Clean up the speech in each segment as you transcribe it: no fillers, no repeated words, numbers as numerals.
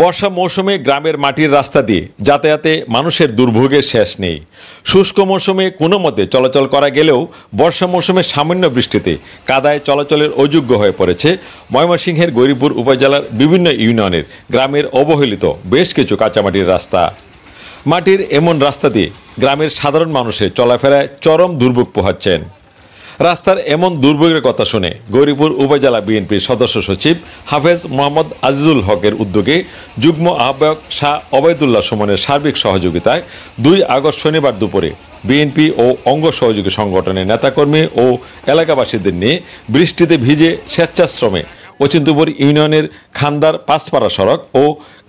বর্ষা মৌসুমে গ্রামের মাটির রাস্তা দিয়ে যাতায়াতে মানুষের দুর্ভোগের শেষ নেই। শুষ্ক মৌসুমে কোনো মতে চলাচল করা গেলেও বর্ষা মৌসুমে সামান্য বৃষ্টিতে কাদায় চলাচলের অযোগ্য হয়ে পড়েছে ময়মনসিংহের গৌরীপুর উপজেলার বিভিন্ন ইউনিয়নের গ্রামের অবহেলিত বেশ কিছু কাঁচামাটির রাস্তা। মাটির এমন রাস্তা দিয়ে গ্রামের সাধারণ মানুষের চলাফেরায় চরম দুর্ভোগ পোহাচ্ছেন। রাস্তার এমন দুর্ভোগের কথা শুনে গৌরীপুর উপজেলা বিএনপির সদস্য সচিব হাফেজ মোহাম্মদ আজিজুল হকের উদ্যোগে যুগ্ম আহ্বায়ক শাহ ওবায়দুল্লাহ সুমনের সার্বিক সহযোগিতায় 2 আগস্ট শনিবার দুপুরে বিএনপি ও অঙ্গ সহযোগী সংগঠনের নেতাকর্মী ও এলাকাবাসীদের নিয়ে বৃষ্টিতে ভিজে স্বেচ্ছাশ্রমে অচিন্তপুর ইউনিয়নের খান্দার পাঁচপাড়া সড়ক ও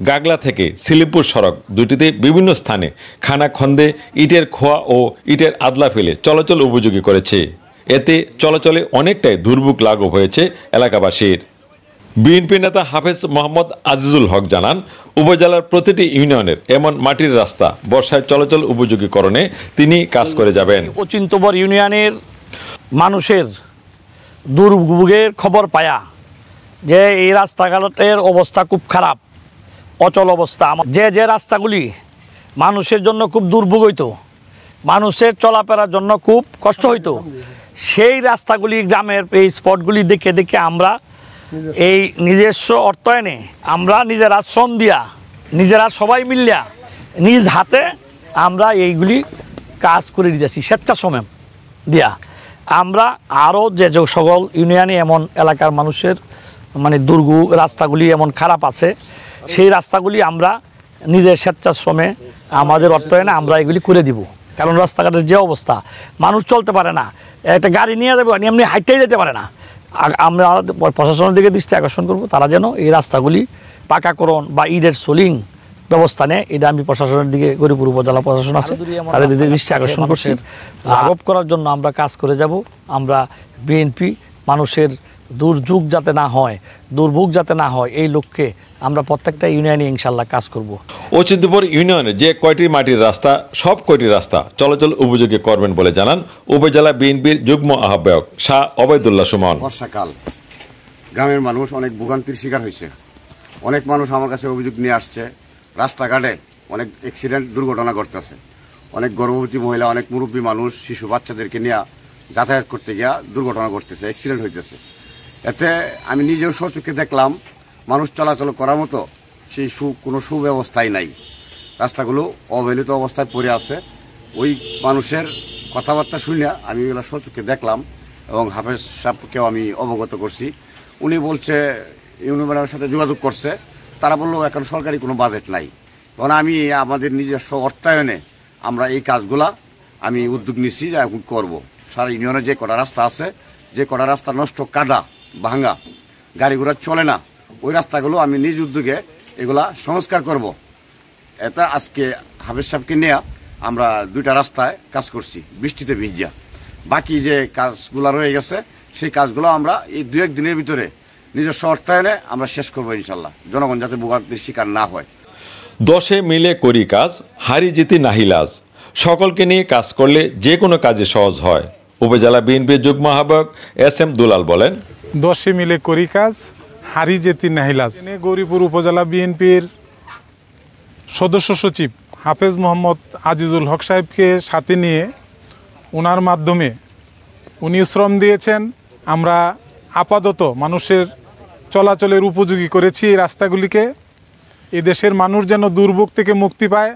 গাগলা থেকে সিলিমপুর সড়ক দুটিতে বিভিন্ন স্থানে খানাখন্দে ইটের খোয়া ও ইটের আদলা ফেলে চলাচল উপযোগী করেছে। এতে চলাচলে অনেকটাই দুর্ভোগ লাঘব হয়েছে এলাকাবাসীর। বিএনপি নেতা হাফেজ মোহাম্মদ আজিজুল হক জানান, উপজেলার প্রতিটি ইউনিয়নের এমন মাটির রাস্তা বর্ষায় চলাচল উপযোগীকরণে তিনি কাজ করে যাবেন। অচিন্তপুর ইউনিয়নের মানুষের দুর্ভোগের খবর পায়া যে এই রাস্তাঘাটের অবস্থা খুব খারাপ, অচল অবস্থা। যে রাস্তাগুলি মানুষের জন্য খুব দুর্ভোগ হইতো, মানুষের চলাফেরার জন্য খুব কষ্ট হইতো, সেই রাস্তাগুলি গ্রামের এই স্পটগুলি দেখে দেখে আমরা এই নিজস্ব অর্থায়নে আমরা নিজেরা শ্রম দিয়া, নিজেরা সবাই মিলিয়া নিজ হাতে আমরা এইগুলি কাজ করে দিতেছি স্বেচ্ছাশ্রমে দিয়া। আমরা আরও যে সকল ইউনিয়নে এমন এলাকার মানুষের দুর্ভোগ রাস্তাগুলি এমন খারাপ আছে, সেই রাস্তাগুলি আমরা নিজের স্বেচ্ছাশ্রমে আমাদের অর্থায়নে আমরা এগুলি করে দিব। কারণ রাস্তাঘাটের যে অবস্থা, মানুষ চলতে পারে না, একটা গাড়ি নিয়ে যাবে এমনি হাইটেই যেতে পারে না। আমরা প্রশাসনের দিকে দৃষ্টি আকর্ষণ করব, তারা যেন এই রাস্তাগুলি পাকাকরণ বা ইটের সোলিং ব্যবস্থা নেয়। এটা আমি প্রশাসনের দিকে, গৌরীপুর উপজেলা প্রশাসন আছে তাদের দিকে দৃষ্টি আকর্ষণ করছি। লাঘব করার জন্য আমরা কাজ করে যাব। আমরা বিএনপি মানুষের দুর্যোগ যাতে না হয়, দুর্ভোগ যাতে না হয়, এই লক্ষ্যে আমরা প্রত্যেকটা ইউনিয়নে ইনশাল্লাহ কাজ করব। অচিন্তপুর ইউনিয়নে যে কয়টি মাটির রাস্তা, সব কয়টি রাস্তা চলাচল উপযোগী করবেন বলে জানান উপজেলা বিএনপির যুগ্ম আহ্বায়ক শাহ ওবায়দুল্লাহ সুমন। বর্ষাকাল গ্রামের মানুষ অনেক ভোগান্তির শিকার হয়েছে। অনেক মানুষ আমার কাছে অভিযোগ নিয়ে আসছে, রাস্তাঘাটে অনেক অ্যাক্সিডেন্ট দুর্ঘটনা ঘটতেছে। অনেক গর্ভবতী মহিলা, অনেক মুরব্বী মানুষ শিশু বাচ্চাদেরকে নিয়ে যাতায়াত করতে গিয়া দুর্ঘটনা ঘটতেছে, অ্যাক্সিডেন্ট হইতেছে। এতে আমি নিজেও স্বচক্ষে দেখলাম মানুষ চলাচল করার মতো সেই কোনো সুব্যবস্থাই নাই। রাস্তাগুলো অবহেলিত অবস্থায় পড়ে আছে। ওই মানুষের কথাবার্তা শুনে আমি এগুলো স্বচক্ষে দেখলাম এবং হাফেজ সাহেবকেও আমি অবগত করছি। উনি বলছে ইউনিয়নের সাথে যোগাযোগ করছে, তারা বললো এখন সরকারি কোনো বাজেট নাই। তখন আমি আমাদের নিজস্ব অর্থায়নে আমরা এই কাজগুলা আমি উদ্যোগ নিচ্ছি যে এখন করবো। সারা ইউনিয়নে যে কটা রাস্তা আছে, যে কটা রাস্তা নষ্ট, কাদা ভাঙা, গাড়ি ঘোড়া চলে না, ওই রাস্তাগুলো আমি নিজ উদ্যোগে এগুলা সংস্কার করব। এটা আজকে হাফেজ সাহেবকে নিয়ে আমরা 2টা রাস্তায় কাজ করছি বৃষ্টিতে ভিজিয়া। বাকি যে কাজগুলো রয়ে গেছে সেই কাজগুলো আমরা এই 2-1 দিনের ভিতরে নিজস্ব অর্থায়নে আমরা শেষ করবো ইনশাল্লাহ, জনগণ যাতে ভোগান্তির শিকার না হয়। 10 মিলে করি কাজ, হারি জিতি নাহিলাজ। সকলকে নিয়ে কাজ করলে যে কোনো কাজে সহজ হয়। উপজেলা বিএনপির যুগ্ম আহ্বায়ক SM দুলাল বলেন, 10 মিলে করি কাজ, হারি জেতি নাহিলাজ। গৌরীপুর উপজেলা বিএনপির সদস্য সচিব হাফেজ মোহাম্মদ আজিজুল হক সাহেবকে সাথে নিয়ে ওনার মাধ্যমে উনি শ্রম দিয়েছেন। আমরা আপাতত মানুষের চলাচলের উপযোগী করেছি এই রাস্তাগুলিকে। এদেশের মানুষ যেন দুর্ভোগ থেকে মুক্তি পায়,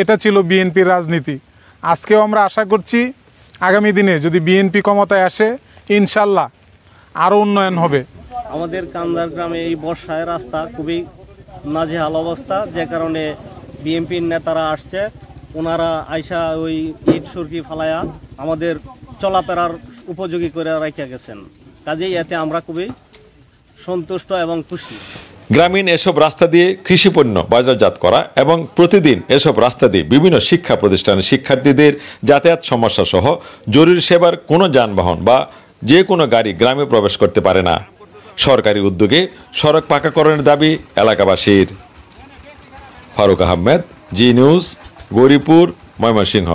এটা ছিল বিএনপির রাজনীতি। আজকেও আমরা আশা করছি আগামী দিনে যদি বিএনপি ক্ষমতায় আসে ইনশাল্লাহ আরও উন্নয়ন হবে। আমাদের কান্দার গ্রামে এই বর্ষায় রাস্তা খুবই নাজেহাল অবস্থা, যে কারণে বিএনপির নেতারা আসছে, ওনারা আইসা ওই ইট সুরকি ফালায়া আমাদের চলাফেরার উপযোগী করে রাখা গেছেন। কাজেই এতে আমরা খুবই সন্তুষ্ট এবং খুশি। গ্রামীণ এসব রাস্তা দিয়ে কৃষিপণ্য বাজারজাত করা এবং প্রতিদিন এসব রাস্তা দিয়ে বিভিন্ন শিক্ষা প্রতিষ্ঠানের শিক্ষার্থীদের যাতায়াত সমস্যা সহ জরুরি সেবার কোনো যানবাহন বা যে কোনো গাড়ি গ্রামে প্রবেশ করতে পারে না। সরকারি উদ্যোগে সড়ক পাকাকরণের দাবি এলাকাবাসীর। ফারুক আহমেদ, জি নিউজ, গৌরীপুর, ময়মনসিংহ।